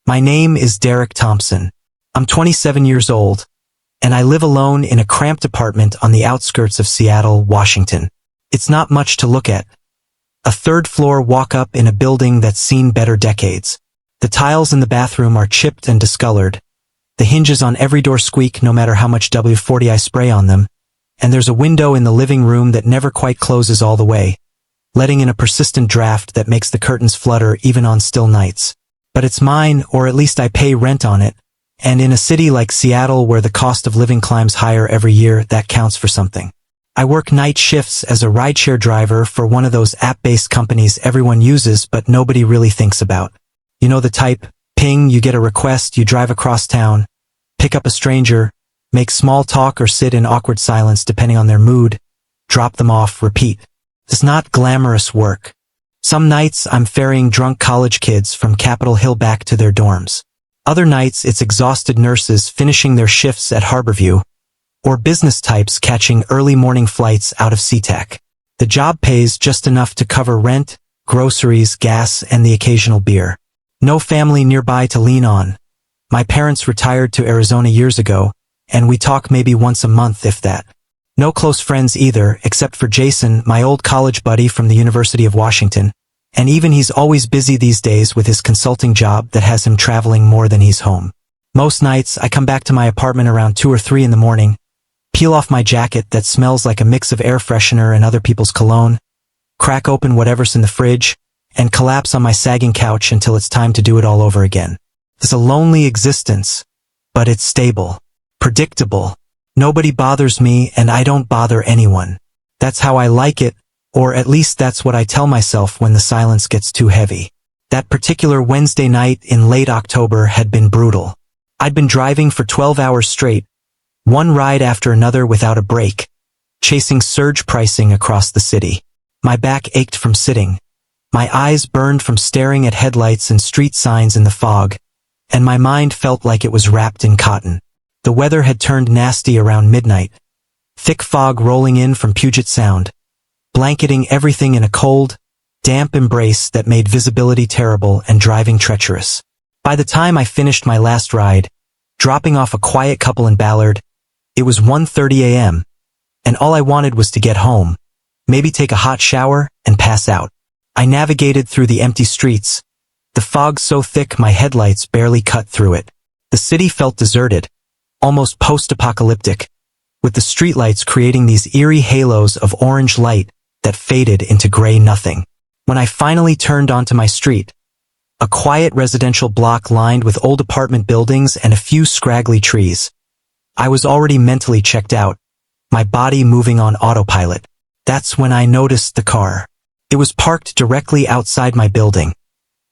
My name is Derek Thompson. I'm 27 years old, and I live alone in a cramped apartment on the outskirts of Seattle, Washington. It's not much to look at. A third-floor walk-up in a building that's seen better decades. The tiles in the bathroom are chipped and discolored. The hinges on every door squeak no matter how much WD-40 I spray on them, and there's a window in the living room that never quite closes all the way, letting in a persistent draft that makes the curtains flutter even on still nights. But it's mine, or at least I pay rent on it, and in a city like Seattle where the cost of living climbs higher every year, that counts for something. I work night shifts as a rideshare driver for one of those app-based companies everyone uses but nobody really thinks about. You know the type: ping, you get a request, you drive across town, pick up a stranger, make small talk or sit in awkward silence depending on their mood, drop them off, repeat. It's not glamorous work. Some nights I'm ferrying drunk college kids from Capitol Hill back to their dorms. Other nights it's exhausted nurses finishing their shifts at Harborview, or business types catching early morning flights out of SeaTac. The job pays just enough to cover rent, groceries, gas, and the occasional beer. No family nearby to lean on. My parents retired to Arizona years ago, and we talk maybe once a month if that. No close friends either, except for Jason, my old college buddy from the University of Washington, and even he's always busy these days with his consulting job that has him traveling more than he's home. Most nights I come back to my apartment around 2 or 3 in the morning, peel off my jacket that smells like a mix of air freshener and other people's cologne, crack open whatever's in the fridge, and collapse on my sagging couch until it's time to do it all over again. It's a lonely existence, but it's stable, predictable. Nobody bothers me and I don't bother anyone. That's how I like it, or at least that's what I tell myself when the silence gets too heavy. That particular Wednesday night in late October had been brutal. I'd been driving for 12 hours straight, one ride after another without a break, chasing surge pricing across the city. My back ached from sitting. My eyes burned from staring at headlights and street signs in the fog, and my mind felt like it was wrapped in cotton. The weather had turned nasty around midnight. Thick fog rolling in from Puget Sound, blanketing everything in a cold, damp embrace that made visibility terrible and driving treacherous. By the time I finished my last ride, dropping off a quiet couple in Ballard, it was 1:30 a.m., and all I wanted was to get home, maybe take a hot shower, and pass out. I navigated through the empty streets, the fog so thick my headlights barely cut through it. The city felt deserted, almost post-apocalyptic, with the streetlights creating these eerie halos of orange light that faded into gray nothing. When I finally turned onto my street, a quiet residential block lined with old apartment buildings and a few scraggly trees, I was already mentally checked out, my body moving on autopilot. That's when I noticed the car. It was parked directly outside my building,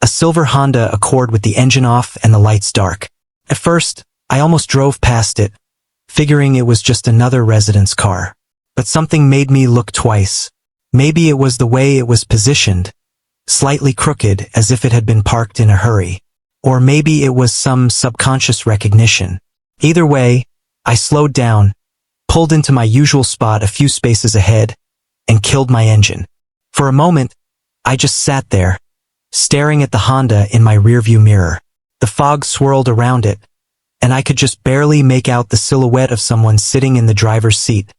a silver Honda Accord with the engine off and the lights dark. At first, I almost drove past it, figuring it was just another resident's car. But something made me look twice. Maybe it was the way it was positioned, slightly crooked as if it had been parked in a hurry. Or maybe it was some subconscious recognition. Either way, I slowed down, pulled into my usual spot a few spaces ahead, and killed my engine. For a moment, I just sat there, staring at the Honda in my rearview mirror. The fog swirled around it, and I could just barely make out the silhouette of someone sitting in the driver's seat,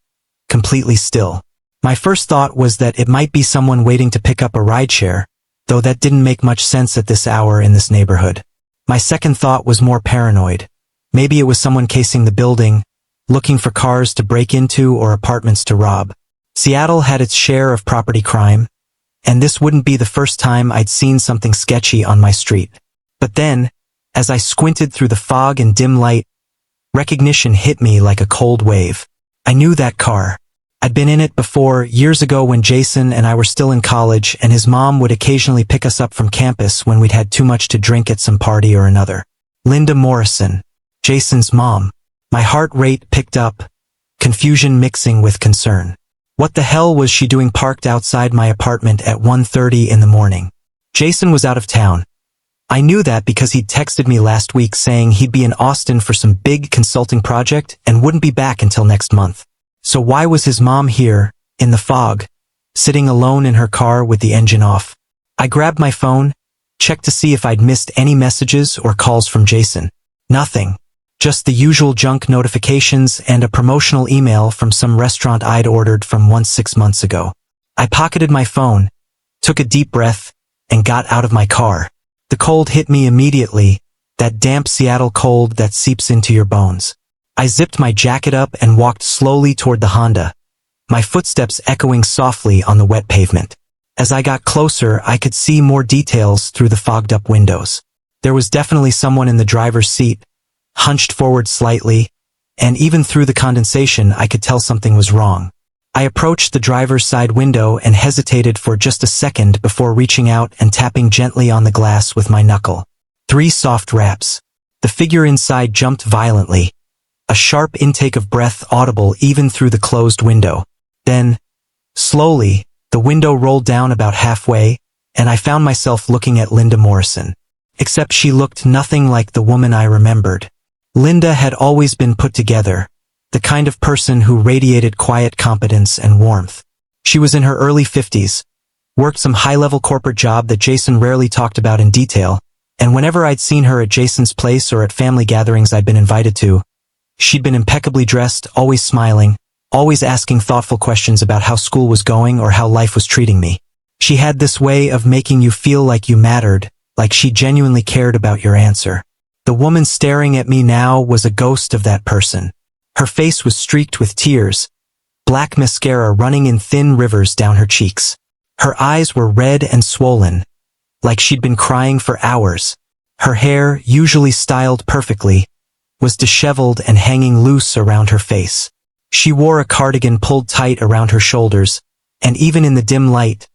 completely still. My first thought was that it might be someone waiting to pick up a rideshare, though that didn't make much sense at this hour in this neighborhood. My second thought was more paranoid. Maybe it was someone casing the building, looking for cars to break into or apartments to rob. Seattle had its share of property crime, and this wouldn't be the first time I'd seen something sketchy on my street. But then, as I squinted through the fog and dim light, recognition hit me like a cold wave. I knew that car. I'd been in it before, years ago when Jason and I were still in college and his mom would occasionally pick us up from campus when we'd had too much to drink at some party or another. Linda Morrison, Jason's mom. My heart rate picked up, confusion mixing with concern. What the hell was she doing parked outside my apartment at 1:30 in the morning? Jason was out of town. I knew that because he'd texted me last week saying he'd be in Austin for some big consulting project and wouldn't be back until next month. So why was his mom here, in the fog, sitting alone in her car with the engine off? I grabbed my phone, Checked to see if I'd missed any messages or calls from Jason. Nothing. Just the usual junk notifications and a promotional email from some restaurant I'd ordered from 6 months ago. I pocketed my phone, took a deep breath, and got out of my car. The cold hit me immediately, that damp Seattle cold that seeps into your bones. I zipped my jacket up and walked slowly toward the Honda, my footsteps echoing softly on the wet pavement. As I got closer, I could see more details through the fogged-up windows. There was definitely someone in the driver's seat, hunched forward slightly, and even through the condensation I could tell something was wrong. I approached the driver's side window and hesitated for just a second before reaching out and tapping gently on the glass with my knuckle. 3 soft raps. The figure inside jumped violently, a sharp intake of breath audible even through the closed window. Then, slowly, the window rolled down about halfway, and I found myself looking at Linda Morrison. Except she looked nothing like the woman I remembered. Linda had always been put together, the kind of person who radiated quiet competence and warmth. She was in her early 50s, worked some high-level corporate job that Jason rarely talked about in detail, and whenever I'd seen her at Jason's place or at family gatherings I'd been invited to, she'd been impeccably dressed, always smiling, always asking thoughtful questions about how school was going or how life was treating me. She had this way of making you feel like you mattered, like she genuinely cared about your answer. The woman staring at me now was a ghost of that person. Her face was streaked with tears, black mascara running in thin rivers down her cheeks. Her eyes were red and swollen, like she'd been crying for hours. Her hair, usually styled perfectly, was disheveled and hanging loose around her face. She wore a cardigan pulled tight around her shoulders, and even in the dim light,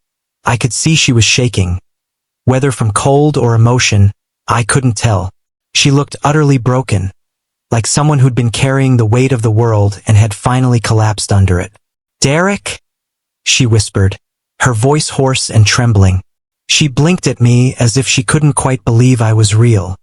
I could see she was shaking. Whether from cold or emotion, I couldn't tell. She looked utterly broken, like someone who'd been carrying the weight of the world and had finally collapsed under it. "Derek?" she whispered, her voice hoarse and trembling. She blinked at me as if she couldn't quite believe I was real.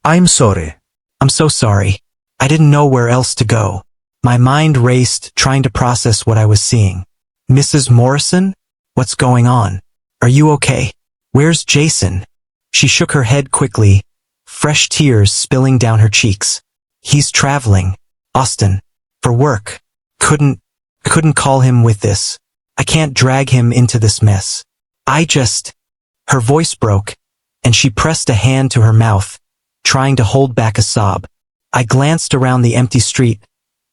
I'm sorry. "I'm so sorry. I didn't know where else to go." My mind raced, trying to process what I was seeing. "Mrs. Morrison? What's going on? Are you okay? Where's Jason?" She shook her head quickly, fresh tears spilling down her cheeks. "He's traveling, Austin, for work. Couldn't call him with this. I can't drag him into this mess. Her voice broke, and she pressed a hand to her mouth, trying to hold back a sob. I glanced around the empty street,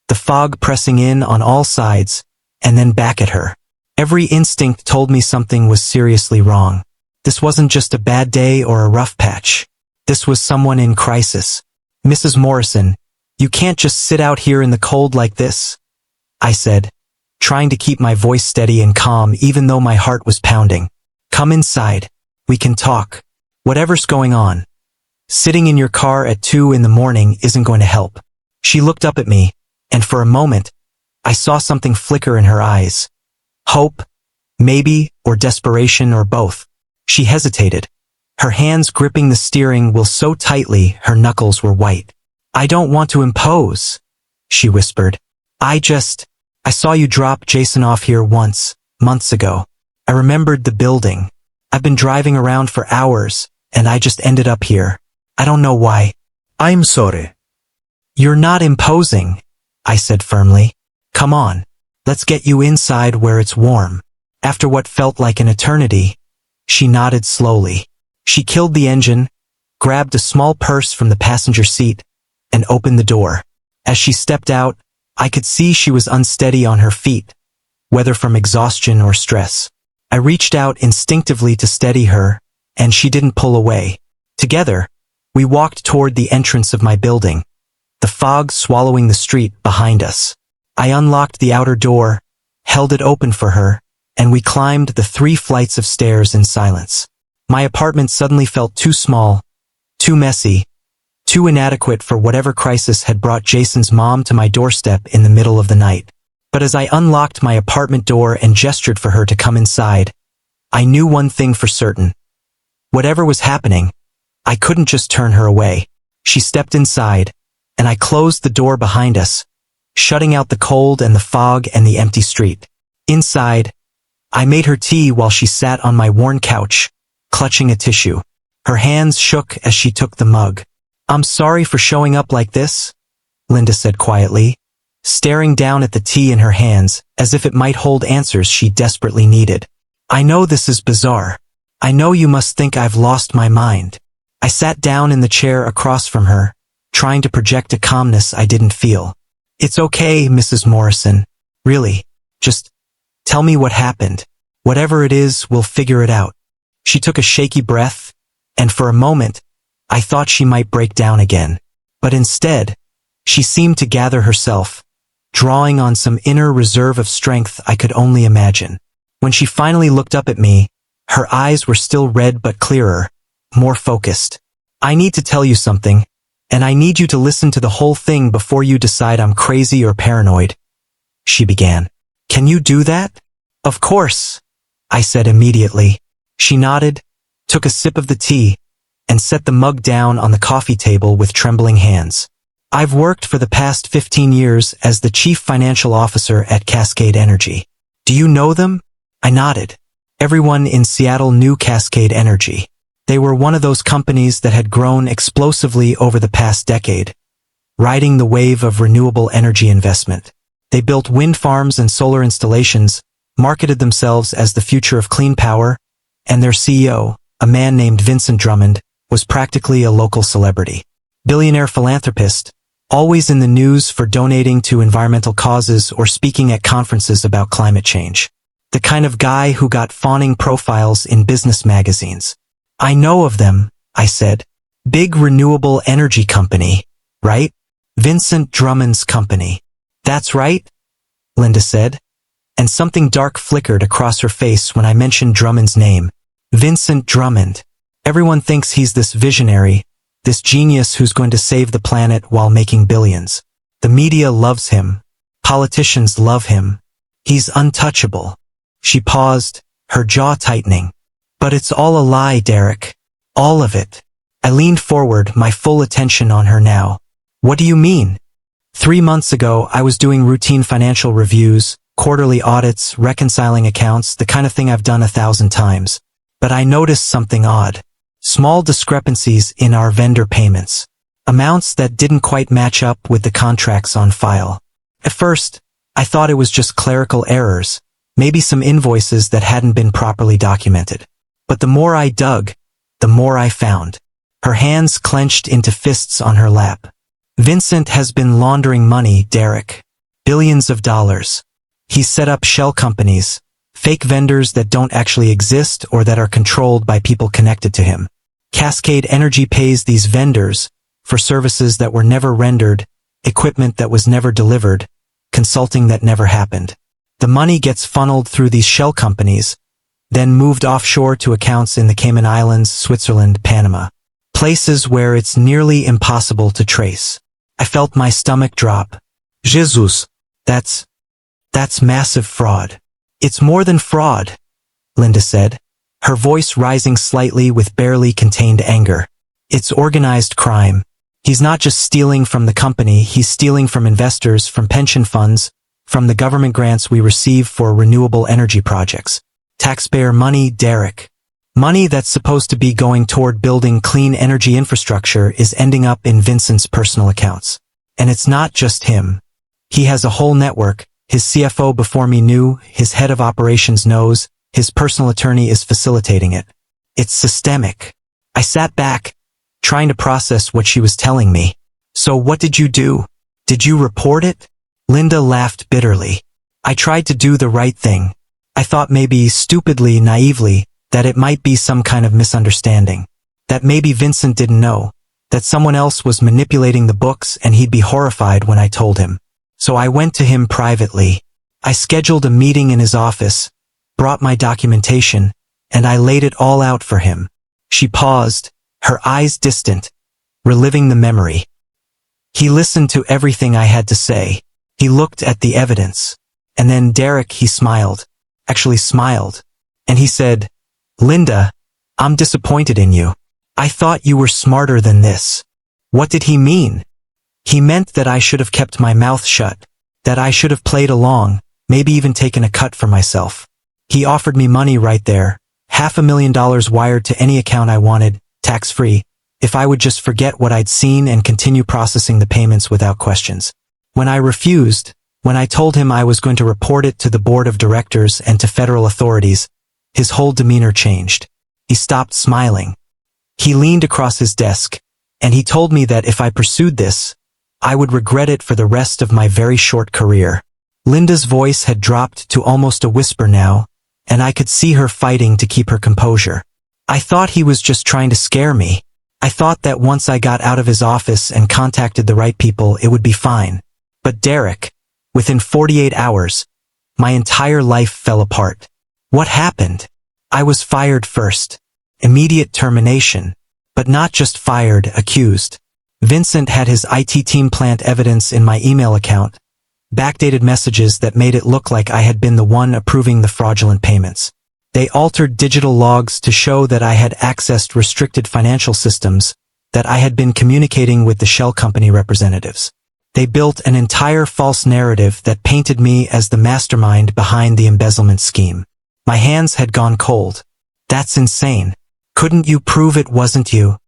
the fog pressing in on all sides, and then back at her. Every instinct told me something was seriously wrong. This wasn't just a bad day or a rough patch. This was someone in crisis. "Mrs. Morrison, you can't just sit out here in the cold like this," I said, trying to keep my voice steady and calm even though my heart was pounding. "Come inside. We can talk. Whatever's going on. Sitting in your car at 2 in the morning isn't going to help." She looked up at me, and for a moment, I saw something flicker in her eyes. Hope, maybe, or desperation, or both. She hesitated, her hands gripping the steering wheel so tightly her knuckles were white. "I don't want to impose," she whispered. I saw you drop Jason off here once, months ago. I remembered the building. I've been driving around for hours, and I just ended up here. I don't know why." I'm sorry. "You're not imposing," I said firmly. "Come on, let's get you inside where it's warm." After what felt like an eternity, she nodded slowly. She killed the engine, grabbed a small purse from the passenger seat, and opened the door. As she stepped out, I could see she was unsteady on her feet, whether from exhaustion or stress. I reached out instinctively to steady her, and she didn't pull away. Together, we walked toward the entrance of my building, the fog swallowing the street behind us. I unlocked the outer door, held it open for her, and we climbed the 3 flights of stairs in silence. My apartment suddenly felt too small, too messy, too inadequate for whatever crisis had brought Jason's mom to my doorstep in the middle of the night. But as I unlocked my apartment door and gestured for her to come inside, I knew one thing for certain. Whatever was happening, I couldn't just turn her away. She stepped inside, and I closed the door behind us, shutting out the cold and the fog and the empty street. Inside, I made her tea while she sat on my worn couch, clutching a tissue. Her hands shook as she took the mug. "I'm sorry for showing up like this," Linda said quietly, staring down at the tea in her hands as if it might hold answers she desperately needed. "I know this is bizarre. I know you must think I've lost my mind." I sat down in the chair across from her, trying to project a calmness I didn't feel. "It's okay, Mrs. Morrison. Really. Just tell me what happened. Whatever it is, we'll figure it out." She took a shaky breath, and for a moment, I thought she might break down again. But instead, she seemed to gather herself, drawing on some inner reserve of strength I could only imagine. When she finally looked up at me, her eyes were still red but clearer, more focused. "I need to tell you something, and I need you to listen to the whole thing before you decide I'm crazy or paranoid," she began. "Can you do that?" "Of course," I said immediately. She nodded, took a sip of the tea, and set the mug down on the coffee table with trembling hands. "I've worked for the past 15 years as the chief financial officer at Cascade Energy. Do you know them?" I nodded. Everyone in Seattle knew Cascade Energy. They were one of those companies that had grown explosively over the past decade, riding the wave of renewable energy investment. They built wind farms and solar installations, marketed themselves as the future of clean power, and their CEO, a man named Vincent Drummond, was practically a local celebrity. Billionaire philanthropist, always in the news for donating to environmental causes or speaking at conferences about climate change. The kind of guy who got fawning profiles in business magazines. "I know of them," I said. "Big renewable energy company, right? Vincent Drummond's company." "That's right," Linda said, and something dark flickered across her face when I mentioned Drummond's name. Vincent Drummond. Everyone thinks he's this visionary, this genius who's going to save the planet while making billions. The media loves him. Politicians love him. He's untouchable. She paused, her jaw tightening. "But it's all a lie, Derek. All of it." I leaned forward, my full attention on her now. "What do you mean?" 3 months ago, I was doing routine financial reviews, quarterly audits, reconciling accounts, the kind of thing I've done 1,000 times. But I noticed something odd. Small discrepancies in our vendor payments. Amounts that didn't quite match up with the contracts on file. At first, I thought it was just clerical errors, maybe some invoices that hadn't been properly documented. But the more I dug, the more I found. Her hands clenched into fists on her lap. "Vincent has been laundering money, Derek. Billions of dollars. He's set up shell companies, fake vendors that don't actually exist or that are controlled by people connected to him. Cascade Energy pays these vendors for services that were never rendered, equipment that was never delivered, consulting that never happened. The money gets funneled through these shell companies, then moved offshore to accounts in the Cayman Islands, Switzerland, Panama. Places where it's nearly impossible to trace." I felt my stomach drop. "Jesus. That's massive fraud." "It's more than fraud," Linda said, her voice rising slightly with barely contained anger. "It's organized crime. He's not just stealing from the company, he's stealing from investors, from pension funds, from the government grants we receive for renewable energy projects. Taxpayer money, Derek. Money that's supposed to be going toward building clean energy infrastructure is ending up in Vincent's personal accounts. And it's not just him. He has a whole network. His CFO before me knew, his head of operations knows, his personal attorney is facilitating it. It's systemic." I sat back, trying to process what she was telling me. "So what did you do? Did you report it?" Linda laughed bitterly. "I tried to do the right thing. I thought maybe stupidly, naively, that it might be some kind of misunderstanding. That maybe Vincent didn't know. That someone else was manipulating the books and he'd be horrified when I told him. So I went to him privately. I scheduled a meeting in his office, brought my documentation, and I laid it all out for him." She paused, her eyes distant, reliving the memory. "He listened to everything I had to say. He looked at the evidence. And then Derek, he smiled. Actually smiled. And he said, 'Linda, I'm disappointed in you. I thought you were smarter than this.' What did he mean? He meant that I should have kept my mouth shut, that I should have played along, maybe even taken a cut for myself. He offered me money right there, $500,000 wired to any account I wanted, tax-free, if I would just forget what I'd seen and continue processing the payments without questions. When I refused, when I told him I was going to report it to the board of directors and to federal authorities, his whole demeanor changed. He stopped smiling. He leaned across his desk, and he told me that if I pursued this, I would regret it for the rest of my very short career. Linda's voice had dropped to almost a whisper now, and I could see her fighting to keep her composure. I thought he was just trying to scare me. I thought that once I got out of his office and contacted the right people, it would be fine. But Derek, within 48 hours, my entire life fell apart. What happened? I was fired first. Immediate termination. But not just fired, accused. Vincent had his IT team plant evidence in my email account, backdated messages that made it look like I had been the one approving the fraudulent payments. They altered digital logs to show that I had accessed restricted financial systems, that I had been communicating with the shell company representatives. They built an entire false narrative that painted me as the mastermind behind the embezzlement scheme. My hands had gone cold. That's insane. Couldn't you prove it wasn't you?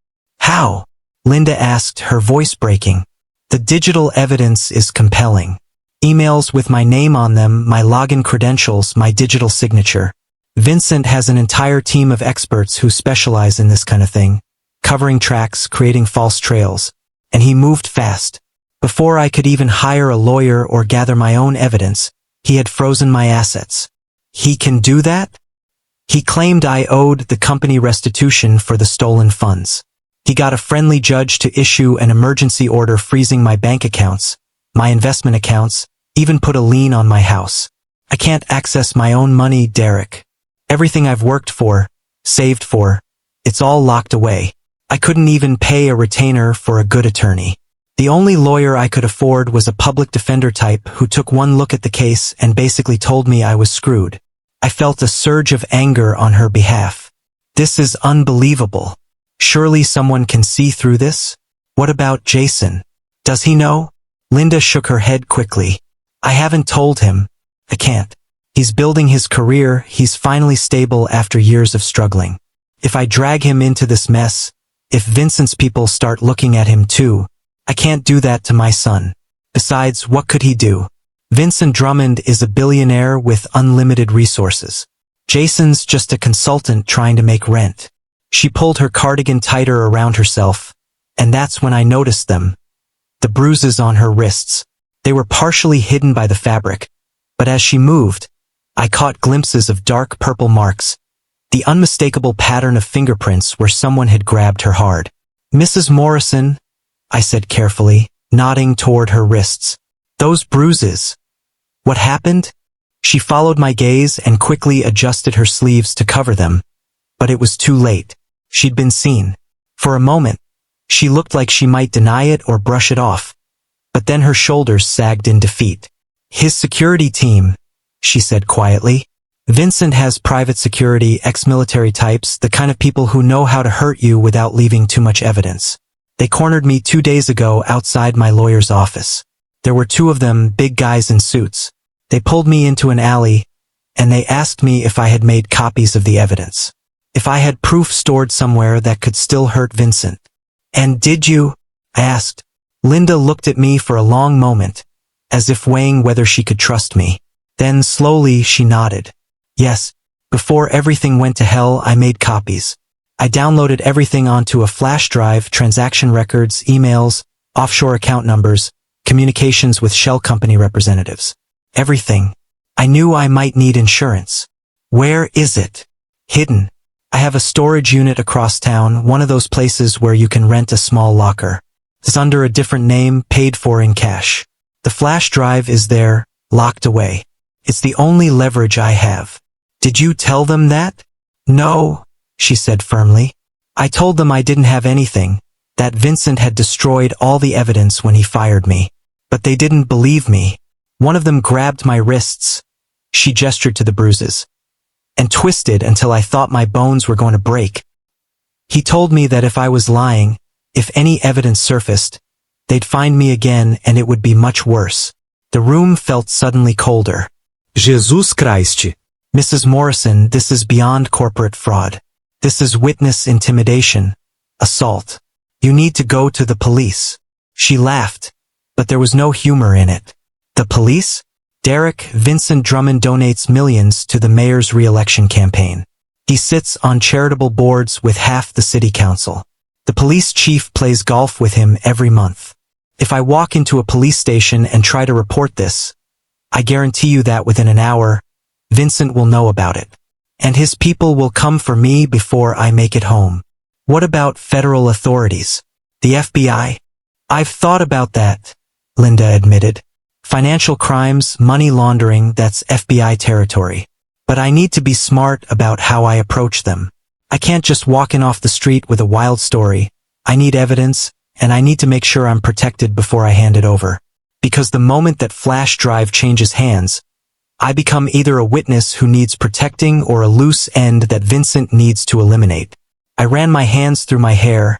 How? Linda asked, her voice breaking. The digital evidence is compelling. Emails with my name on them, my login credentials, my digital signature. Vincent has an entire team of experts who specialize in this kind of thing, covering tracks, creating false trails. And he moved fast. Before I could even hire a lawyer or gather my own evidence, he had frozen my assets. He can do that? He claimed I owed the company restitution for the stolen funds. He got a friendly judge to issue an emergency order freezing my bank accounts, my investment accounts, even put a lien on my house. I can't access my own money, Derek. Everything I've worked for, saved for, it's all locked away. I couldn't even pay a retainer for a good attorney. The only lawyer I could afford was a public defender type who took one look at the case and basically told me I was screwed. I felt a surge of anger on her behalf. This is unbelievable. Surely someone can see through this? What about Jason? Does he know? Linda shook her head quickly. I haven't told him. I can't. He's building his career, he's finally stable after years of struggling. If I drag him into this mess, if Vincent's people start looking at him too, I can't do that to my son. Besides, what could he do? Vincent Drummond is a billionaire with unlimited resources. Jason's just a consultant trying to make rent. She pulled her cardigan tighter around herself, and that's when I noticed them. The bruises on her wrists. They were partially hidden by the fabric, but as she moved, I caught glimpses of dark purple marks, the unmistakable pattern of fingerprints where someone had grabbed her hard. Mrs. Morrison, I said carefully, nodding toward her wrists. Those bruises. What happened? She followed my gaze and quickly adjusted her sleeves to cover them. But it was too late. She'd been seen. For a moment, she looked like she might deny it or brush it off. But then her shoulders sagged in defeat. His security team, she said quietly. Vincent has private security, ex-military types, the kind of people who know how to hurt you without leaving too much evidence. They cornered me 2 days ago outside my lawyer's office. There were 2 of them, big guys in suits. They pulled me into an alley, and they asked me if I had made copies of the evidence. If I had proof stored somewhere that could still hurt Vincent. And did you? I asked. Linda looked at me for a long moment, as if weighing whether she could trust me. Then slowly she nodded. Yes, before everything went to hell, I made copies. I downloaded everything onto a flash drive, transaction records, emails, offshore account numbers, communications with shell company representatives. Everything. I knew I might need insurance. Where is it? Hidden. I have a storage unit across town, one of those places where you can rent a small locker. It's under a different name, paid for in cash. The flash drive is there, locked away. It's the only leverage I have. Did you tell them that? No, she said firmly. I told them I didn't have anything, that Vincent had destroyed all the evidence when he fired me. But they didn't believe me. One of them grabbed my wrists. She gestured to the bruises. And twisted until I thought my bones were going to break. He told me that if I was lying, if any evidence surfaced, they'd find me again and it would be much worse. The room felt suddenly colder. Jesus Christ. Mrs. Morrison, this is beyond corporate fraud. This is witness intimidation. Assault. You need to go to the police. She laughed, but there was no humor in it. The police? Derek Vincent Drummond donates millions to the mayor's re-election campaign. He sits on charitable boards with half the city council. The police chief plays golf with him every month. If I walk into a police station and try to report this, I guarantee you that within an hour, Vincent will know about it. And his people will come for me before I make it home. What about federal authorities? The FBI? I've thought about that, Linda admitted. Financial crimes, money laundering, that's FBI territory. But I need to be smart about how I approach them. I can't just walk in off the street with a wild story. I need evidence, and I need to make sure I'm protected before I hand it over. Because the moment that flash drive changes hands, I become either a witness who needs protecting or a loose end that Vincent needs to eliminate. I ran my hands through my hair,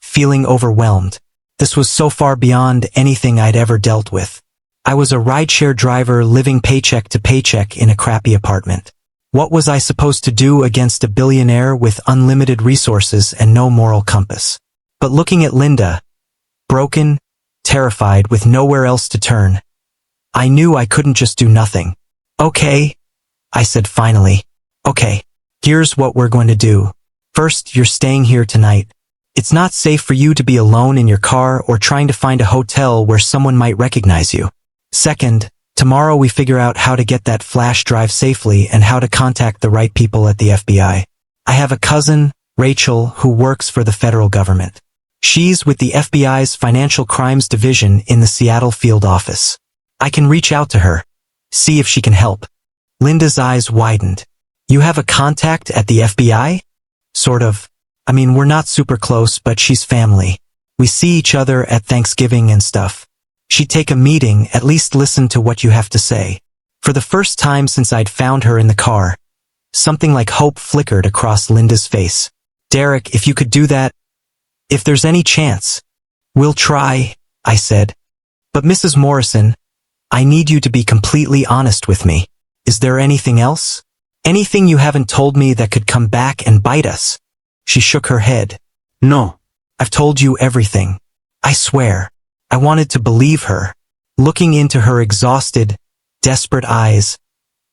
feeling overwhelmed. This was so far beyond anything I'd ever dealt with. I was a rideshare driver living paycheck to paycheck in a crappy apartment. What was I supposed to do against a billionaire with unlimited resources and no moral compass? But looking at Linda, broken, terrified, with nowhere else to turn, I knew I couldn't just do nothing. Okay, I said finally. Okay, here's what we're going to do. First, you're staying here tonight. It's not safe for you to be alone in your car or trying to find a hotel where someone might recognize you. Second, tomorrow we figure out how to get that flash drive safely and how to contact the right people at the FBI. I have a cousin, Rachel, who works for the federal government. She's with the FBI's Financial Crimes Division in the Seattle field office. I can reach out to her, see if she can help. Linda's eyes widened. You have a contact at the FBI? Sort of. I mean, we're not super close, but she's family. We see each other at Thanksgiving and stuff. She'd take a meeting, at least listen to what you have to say. For the first time since I'd found her in the car, something like hope flickered across Linda's face. Derek, if you could do that, if there's any chance. We'll try, I said. But Mrs. Morrison, I need you to be completely honest with me. Is there anything else? Anything you haven't told me that could come back and bite us? She shook her head. No. I've told you everything. I swear. I wanted to believe her. Looking into her exhausted, desperate eyes,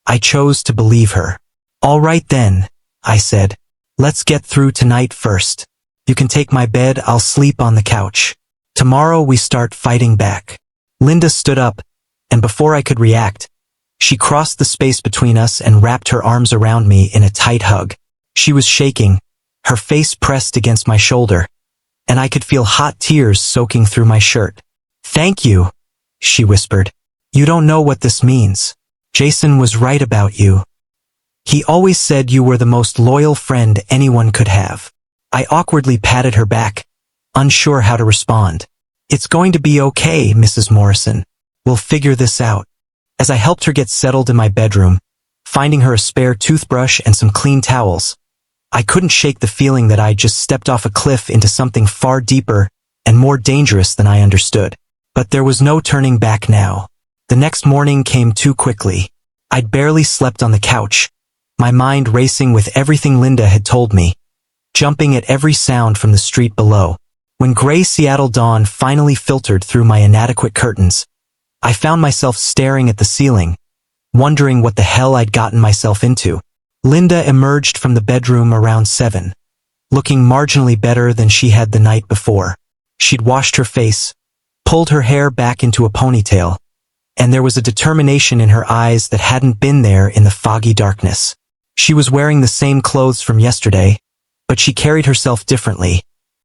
I chose to believe her. All right then, I said. Let's get through tonight first. You can take my bed, I'll sleep on the couch. Tomorrow we start fighting back. Linda stood up, and before I could react, she crossed the space between us and wrapped her arms around me in a tight hug. She was shaking, her face pressed against my shoulder, and I could feel hot tears soaking through my shirt. Thank you, she whispered. You don't know what this means. Jason was right about you. He always said you were the most loyal friend anyone could have. I awkwardly patted her back, unsure how to respond. It's going to be okay, Mrs. Morrison. We'll figure this out. As I helped her get settled in my bedroom, finding her a spare toothbrush and some clean towels, I couldn't shake the feeling that I'd just stepped off a cliff into something far deeper and more dangerous than I understood. But there was no turning back now. The next morning came too quickly. I'd barely slept on the couch, my mind racing with everything Linda had told me, jumping at every sound from the street below. When gray Seattle dawn finally filtered through my inadequate curtains, I found myself staring at the ceiling, wondering what the hell I'd gotten myself into. Linda emerged from the bedroom around 7, looking marginally better than she had the night before. She'd washed her face, pulled her hair back into a ponytail, and there was a determination in her eyes that hadn't been there in the foggy darkness. She was wearing the same clothes from yesterday, but she carried herself differently,